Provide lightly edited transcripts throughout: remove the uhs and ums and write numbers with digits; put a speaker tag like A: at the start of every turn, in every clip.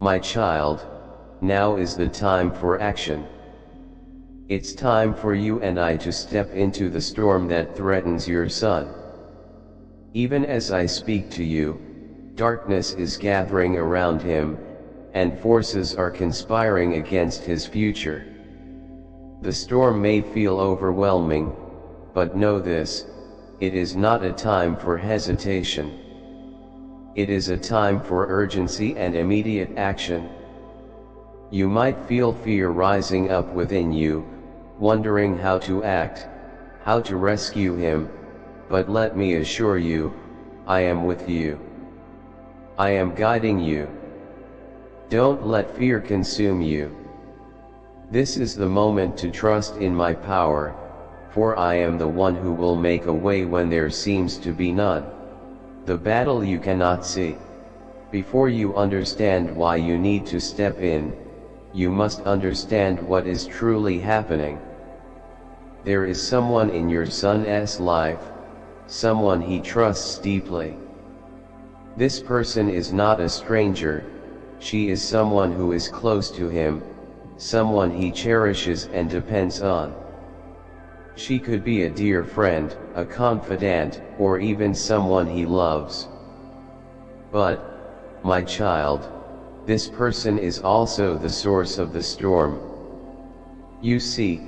A: My child, now is the time for action. It's time for you and I to step into the storm that threatens your son. Even as I speak to you, darkness is gathering around him, and forces are conspiring against his future. The storm may feel overwhelming, but know this, it is not a time for hesitation. It is a time for urgency and immediate action. You might feel fear rising up within you, wondering how to act, how to rescue him, but let me assure you, I am with you. I am guiding you. Don't let fear consume you. This is the moment to trust in my power, for I am the one who will make a way when there seems to be none. The battle you cannot see. Before you understand why you need to step in, you must understand what is truly happening. There is someone in your son's life, someone he trusts deeply. This person is not a stranger, she is someone who is close to him, someone he cherishes and depends on. She could be a dear friend, a confidant, or even someone he loves. But, my child, this person is also the source of the storm. You see,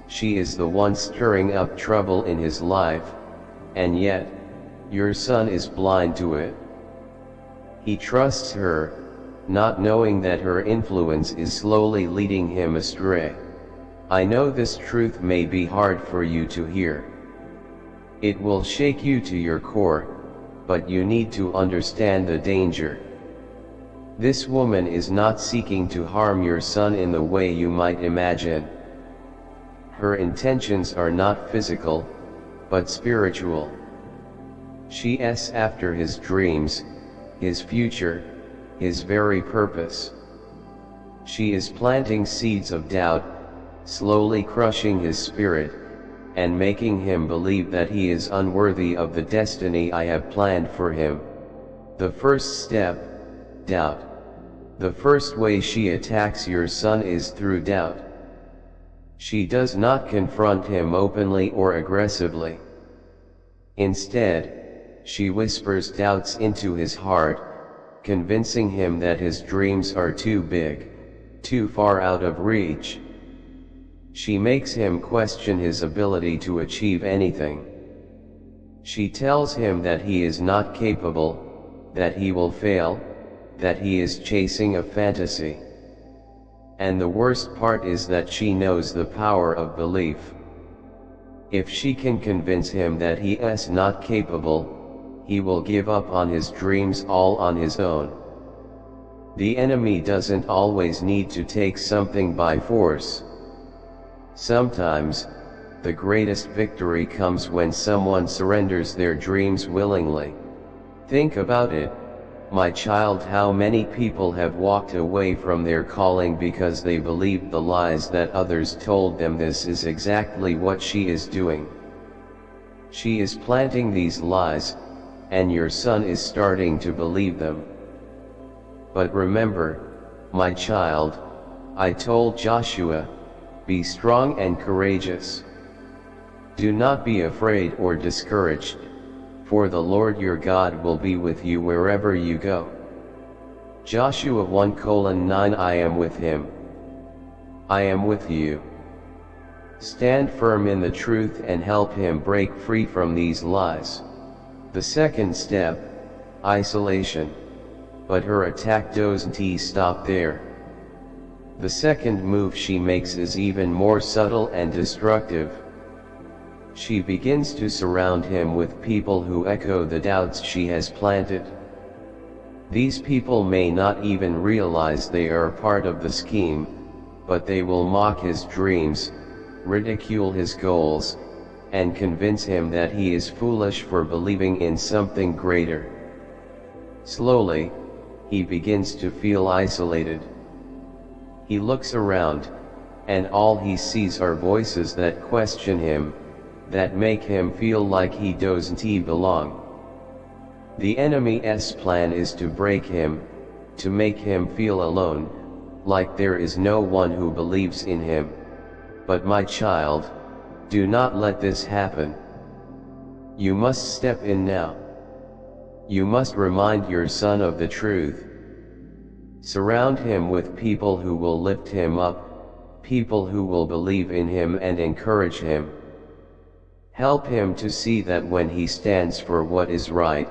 A: she is the one stirring up trouble in his life, and yet, your son is blind to it. He trusts her, not knowing that her influence is slowly leading him astray. I know this truth may be hard for you to hear. It will shake you to your core, but you need to understand the danger. This woman is not seeking to harm your son in the way you might imagine. Her intentions are not physical, but spiritual. She is after his dreams, his future, his very purpose. She is planting seeds of doubt, slowly crushing his spirit, and making him believe that he is unworthy of the destiny I have planned for him. The first step, doubt. The first way she attacks your son is through doubt. She does not confront him openly or aggressively. Instead, she whispers doubts into his heart, convincing him that his dreams are too big, too far out of reach. She makes him question his ability to achieve anything. She tells him that he is not capable, that he will fail, that he is chasing a fantasy. And the worst part is that she knows the power of belief. If she can convince him that he is not capable, he will give up on his dreams all on his own. The enemy doesn't always need to take something by force. Sometimes, the greatest victory comes when someone surrenders their dreams willingly. Think about it, my child, how many people have walked away from their calling because they believed the lies that others told them. This is exactly what she is doing. She is planting these lies, and your son is starting to believe them. But remember, my child, I told Joshua, be strong and courageous. Do not be afraid or discouraged, for the Lord your God will be with you wherever you go. Joshua 1:9 I am with him. I am with you. Stand firm in the truth and help him break free from these lies. The second step, isolation. But her attack doesn't stop there. The second move she makes is even more subtle and destructive. She begins to surround him with people who echo the doubts she has planted. These people may not even realize they are part of the scheme, but they will mock his dreams, ridicule his goals, and convince him that he is foolish for believing in something greater. Slowly, he begins to feel isolated. He looks around, and all he sees are voices that question him, that make him feel like he doesn't belong. The enemy's plan is to break him, to make him feel alone, like there is no one who believes in him. But my child, do not let this happen. You must step in now. You must remind your son of the truth. Surround him with people who will lift him up, people who will believe in him and encourage him. Help him to see that when he stands for what is right,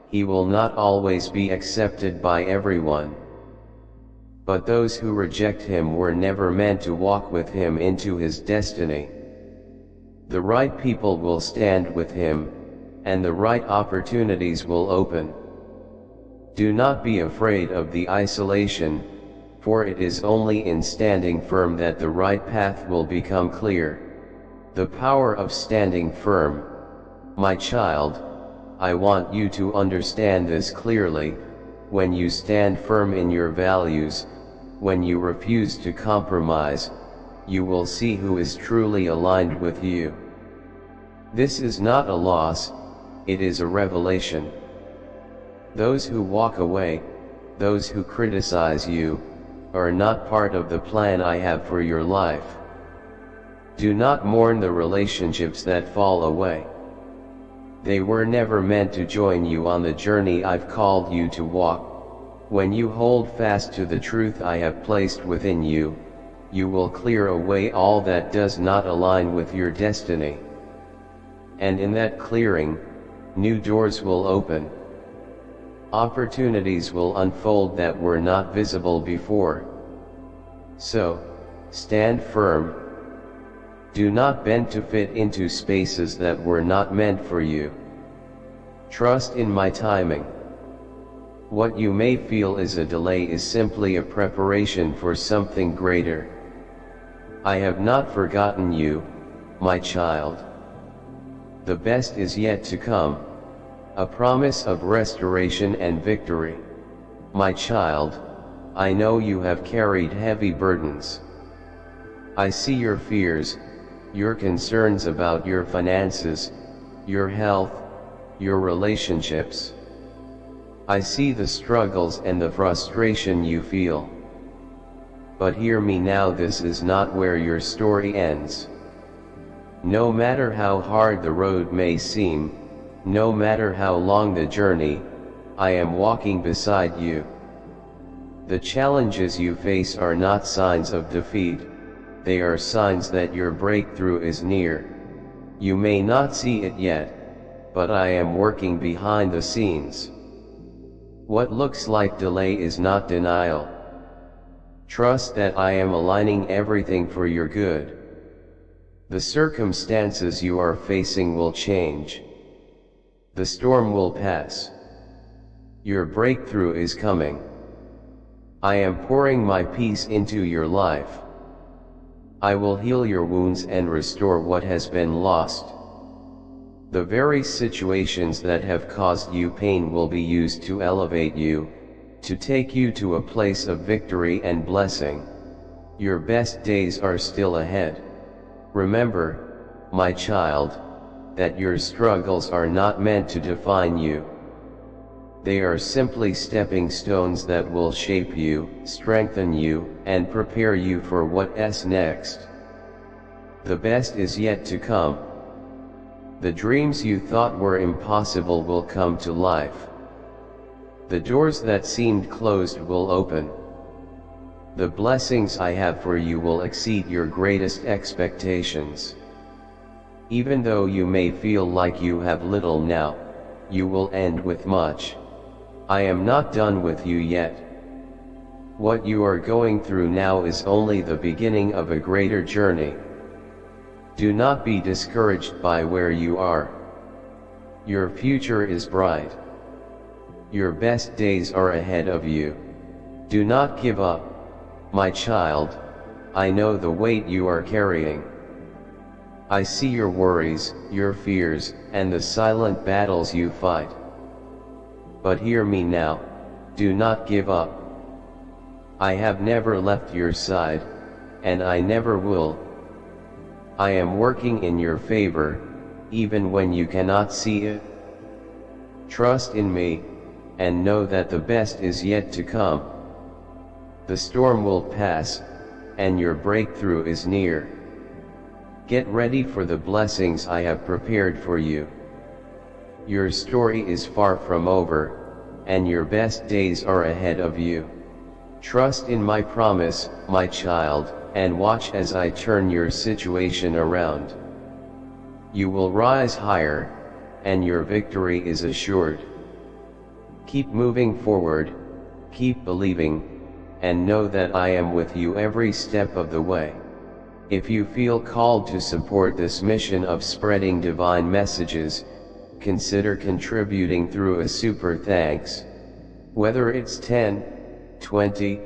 A: he will not always be accepted by everyone. But those who reject him were never meant to walk with him into his destiny. The right people will stand with him, and the right opportunities will open. Do not be afraid of the isolation, for it is only in standing firm that the right path will become clear. The power of standing firm. My child, I want you to understand this clearly. When you stand firm in your values, when you refuse to compromise, you will see who is truly aligned with you. This is not a loss, it is a revelation. Those who walk away, those who criticize you, are not part of the plan I have for your life. Do not mourn the relationships that fall away. They were never meant to join you on the journey I've called you to walk. When you hold fast to the truth I have placed within you, you will clear away all that does not align with your destiny. And in that clearing, new doors will open. Opportunities will unfold that were not visible before. So, stand firm. Do not bend to fit into spaces that were not meant for you. Trust in my timing. What you may feel is a delay is simply a preparation for something greater. I have not forgotten you, my child. The best is yet to come, a promise of restoration and victory. My child, I know you have carried heavy burdens. I see your fears, your concerns about your finances, your health, your relationships. I see the struggles and the frustration you feel. But hear me now, this is not where your story ends. No matter how hard the road may seem, no matter how long the journey, I am walking beside you. The challenges you face are not signs of defeat, they are signs that your breakthrough is near. You may not see it yet, but I am working behind the scenes. What looks like delay is not denial. Trust that I am aligning everything for your good. The circumstances you are facing will change. The storm will pass. Your breakthrough is coming. I am pouring my peace into your life. I will heal your wounds and restore what has been lost. The very situations that have caused you pain will be used to elevate you, to take you to a place of victory and blessing. Your best days are still ahead. Remember, my child, that your struggles are not meant to define you. They are simply stepping stones that will shape you, strengthen you, and prepare you for what's next. The best is yet to come. The dreams you thought were impossible will come to life. The doors that seemed closed will open. The blessings I have for you will exceed your greatest expectations. Even though you may feel like you have little now, you will end with much. I am not done with you yet. What you are going through now is only the beginning of a greater journey. Do not be discouraged by where you are. Your future is bright. Your best days are ahead of you. Do not give up, my child. I know the weight you are carrying. I see your worries, your fears, and the silent battles you fight. But hear me now, do not give up. I have never left your side, and I never will. I am working in your favor, even when you cannot see it. Trust in me, and know that the best is yet to come. The storm will pass, and your breakthrough is near. Get ready for the blessings I have prepared for you. Your story is far from over, and your best days are ahead of you. Trust in my promise, my child, and watch as I turn your situation around. You will rise higher, and your victory is assured. Keep moving forward, keep believing, and know that I am with you every step of the way. If you feel called to support this mission of spreading divine messages, consider contributing through a super thanks. Whether it's $10, $20,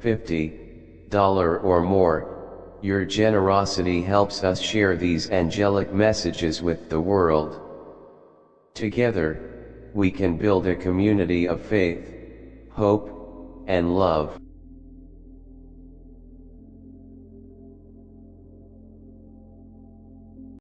A: $50 or more, your generosity helps us share these angelic messages with the world. Together, we can build a community of faith, hope, and love.